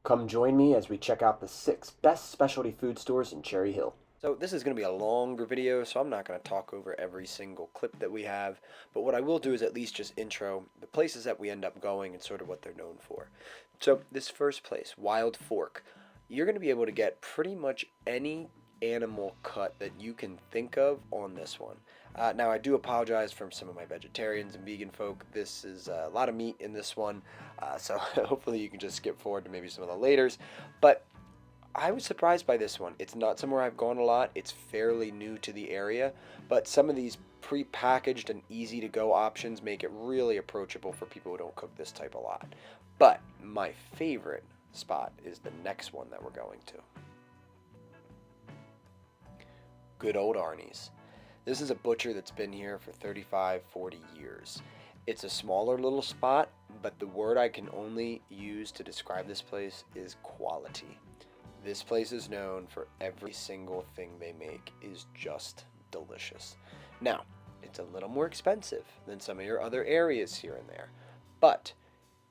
Come join me as we check out the 6 best specialty food stores in Cherry Hill. So this is going to be a longer video, so I'm not going to talk over every single clip that we have, but what I will do is at least just intro the places that we end up going and sort of what they're known for. So this first place, Wild Fork, you're going to be able to get pretty much any animal cut that you can think of on this one. Now, I do apologize from some of my vegetarians and vegan folk. This is a lot of meat in this one, so hopefully you can just skip forward to maybe some of the laters. But I was surprised by this one. It's not somewhere I've gone a lot. It's fairly new to the area, but some of these pre-packaged and easy to go options make it really approachable for people who don't cook this type a lot. But my favorite spot is the next one that we're going to. Good old Arnies. This is a butcher that's been here for 35, 40 years. It's a smaller little spot, but the word I can only use to describe this place is quality. This place is known for every single thing they make is just delicious. Now, it's a little more expensive than some of your other areas here and there, but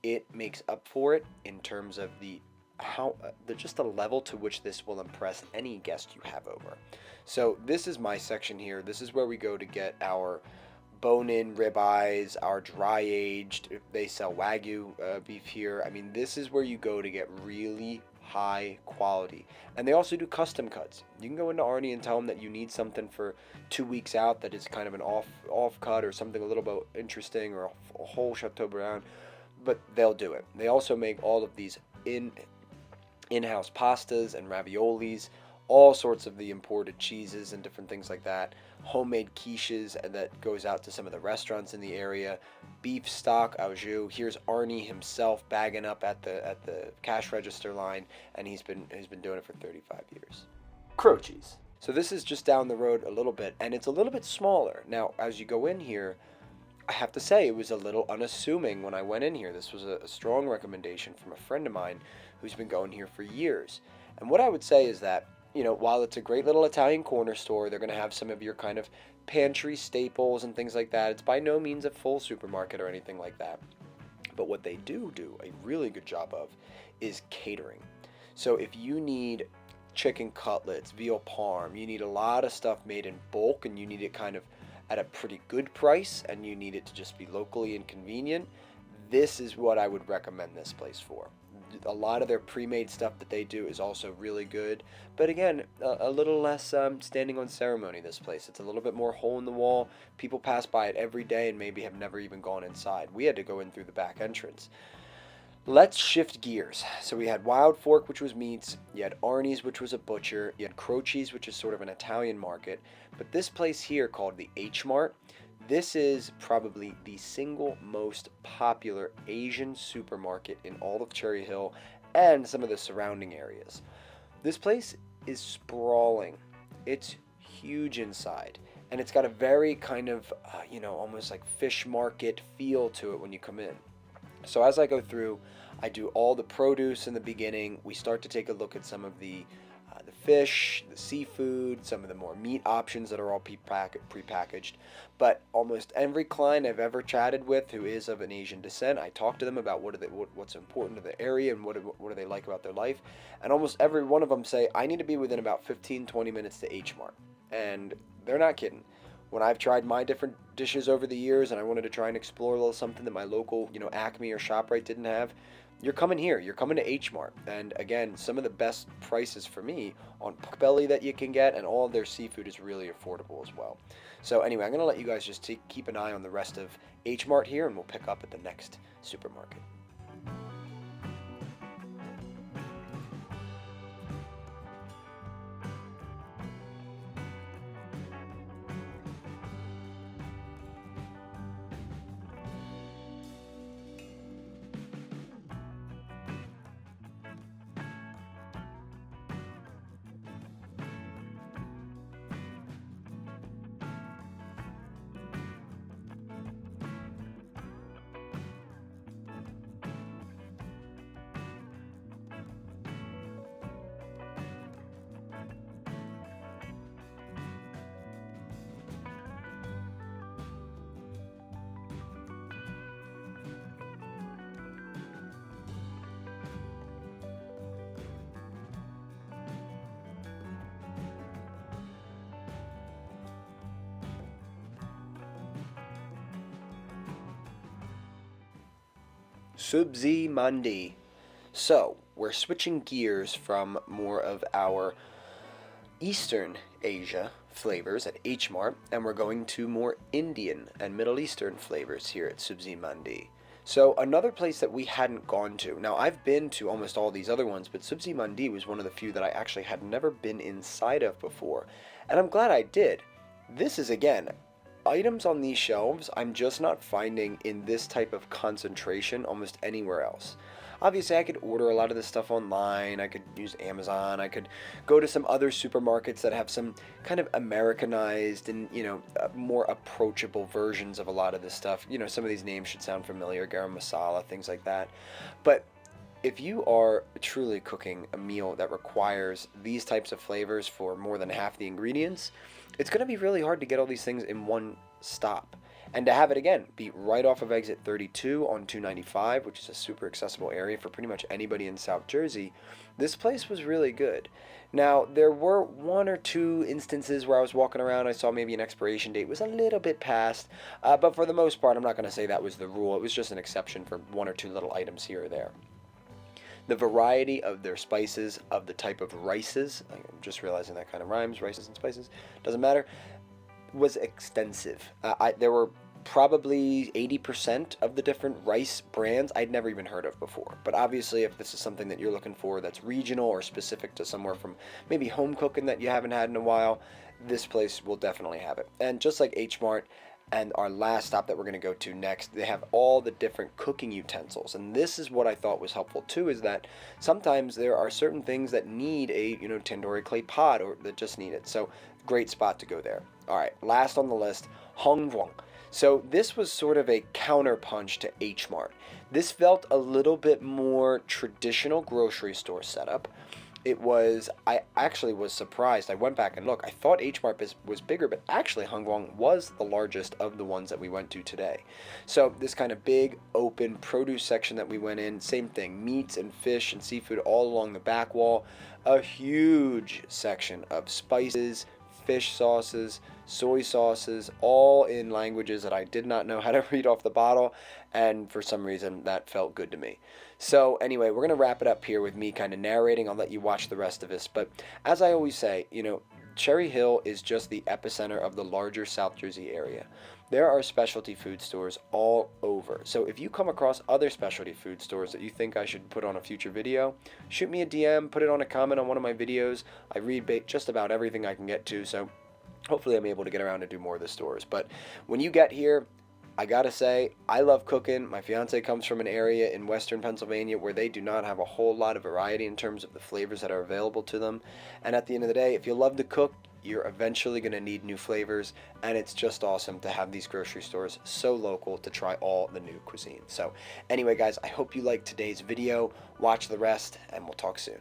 it makes up for it in terms of just the level to which this will impress any guest you have over. So this is my section here. This is where we go to get our bone-in ribeyes, our dry-aged. They sell Wagyu beef here. I mean, this is where you go to get really high quality. And they also do custom cuts. You can go into Arnie and tell them that you need something for 2 weeks out that is kind of an off cut or something a little bit interesting, or a whole Chateaubriand, but they'll do it. They also make all of these in-house pastas and raviolis, all sorts of the imported cheeses and different things like that, homemade quiches, and that goes out to some of the restaurants in the area, beef stock au jus. Here's Arnie himself bagging up at the cash register line, and he's been doing it for 35 years. Croces. So this is just down the road a little bit, and it's a little bit smaller. Now, as you go in here, I have to say it was a little unassuming when I went in here. This was a strong recommendation from a friend of mine who's been going here for years. And what I would say is that, while it's a great little Italian corner store, they're going to have some of your kind of pantry staples and things like that. It's by no means a full supermarket or anything like that. But what they do a really good job of is catering. So if you need chicken cutlets, veal parm, you need a lot of stuff made in bulk, and you need it kind of at a pretty good price, and you need it to just be locally and convenient, this is what I would recommend this place for. A lot of their pre-made stuff that they do is also really good, but again, a little less standing on ceremony. This place, it's a little bit more hole in the wall. People pass by it every day and maybe have never even gone inside. We had to go in through the back entrance. Let's shift gears. So we had Wild Fork, which was meats. You had Arnie's, which was a butcher. You had Croces, which is sort of an Italian market. But this place here, called the H Mart, this is probably the single most popular Asian supermarket in all of Cherry Hill and some of the surrounding areas. This place is sprawling. It's huge inside, and it's got a very kind of, almost like fish market feel to it when you come in. So as I go through, I do all the produce in the beginning. We start to take a look at some of the fish, the seafood, some of the more meat options that are all prepackaged. But almost every client I've ever chatted with who is of an Asian descent, I talk to them about what's important to the area and what do they like about their life. And almost every one of them say, I need to be within about 15-20 minutes to H Mart. And they're not kidding. When I've tried my different dishes over the years and I wanted to try and explore a little something that my local, Acme or ShopRite didn't have, you're coming here. You're coming to H Mart. And again, some of the best prices for me on pork belly that you can get, and all of their seafood is really affordable as well. So anyway, I'm going to let you guys just keep an eye on the rest of H Mart here, and we'll pick up at the next supermarket. Subzi Mandi. So, we're switching gears from more of our Eastern Asia flavors at H Mart, and we're going to more Indian and Middle Eastern flavors here at Subzi Mandi. So another place that we hadn't gone to. Now I've been to almost all these other ones, but Subzi Mandi was one of the few that I actually had never been inside of before, and I'm glad I did. This is again items on these shelves I'm just not finding in this type of concentration almost anywhere else. Obviously, I could order a lot of this stuff online. I could use Amazon. I could go to some other supermarkets that have some kind of Americanized and, more approachable versions of a lot of this stuff. Some of these names should sound familiar, garam masala, things like that. But if you are truly cooking a meal that requires these types of flavors for more than half the ingredients, it's going to be really hard to get all these things in one stop. And to have it again be right off of exit 32 on 295, which is a super accessible area for pretty much anybody in South Jersey, this place was really good. Now, there were one or two instances where I was walking around, I saw maybe an expiration date was a little bit past, but for the most part, I'm not going to say that was the rule. It was just an exception for one or two little items here or there. The variety of their spices, of the type of rices, I'm just realizing that kind of rhymes, rices and spices, doesn't matter, was extensive. There were probably 80% of the different rice brands I'd never even heard of before. But obviously, if this is something that you're looking for that's regional or specific to somewhere from maybe home cooking that you haven't had in a while, this place will definitely have it. And just like H Mart and our last stop that we're going to go to next, they have all the different cooking utensils. And this is what I thought was helpful too, is that sometimes there are certain things that need a tandoori clay pot or that just need it. So great spot to go there. All right, last on the list, Hongguang. So this was sort of a counterpunch to H Mart. This felt a little bit more traditional grocery store setup. I actually was surprised. I went back and looked. I thought H Mart was bigger, but actually Hongguang was the largest of the ones that we went to today. So this kind of big, open produce section that we went in, same thing, meats and fish and seafood all along the back wall. A huge section of spices, fish sauces, soy sauces, all in languages that I did not know how to read off the bottle, and for some reason that felt good to me. So anyway, we're going to wrap it up here with me kind of narrating. I'll let you watch the rest of this, but as I always say, Cherry Hill is just the epicenter of the larger South Jersey area. There are specialty food stores all over. So if you come across other specialty food stores that you think I should put on a future video, shoot me a DM, put it on a comment on one of my videos. I read just about everything I can get to, so hopefully I'm able to get around to do more of the stores. But when you get here, I gotta say, I love cooking. My fiance comes from an area in western Pennsylvania where they do not have a whole lot of variety in terms of the flavors that are available to them. And at the end of the day, if you love to cook, you're eventually going to need new flavors, and it's just awesome to have these grocery stores so local to try all the new cuisine. So anyway, guys, I hope you liked today's video. Watch the rest, and we'll talk soon.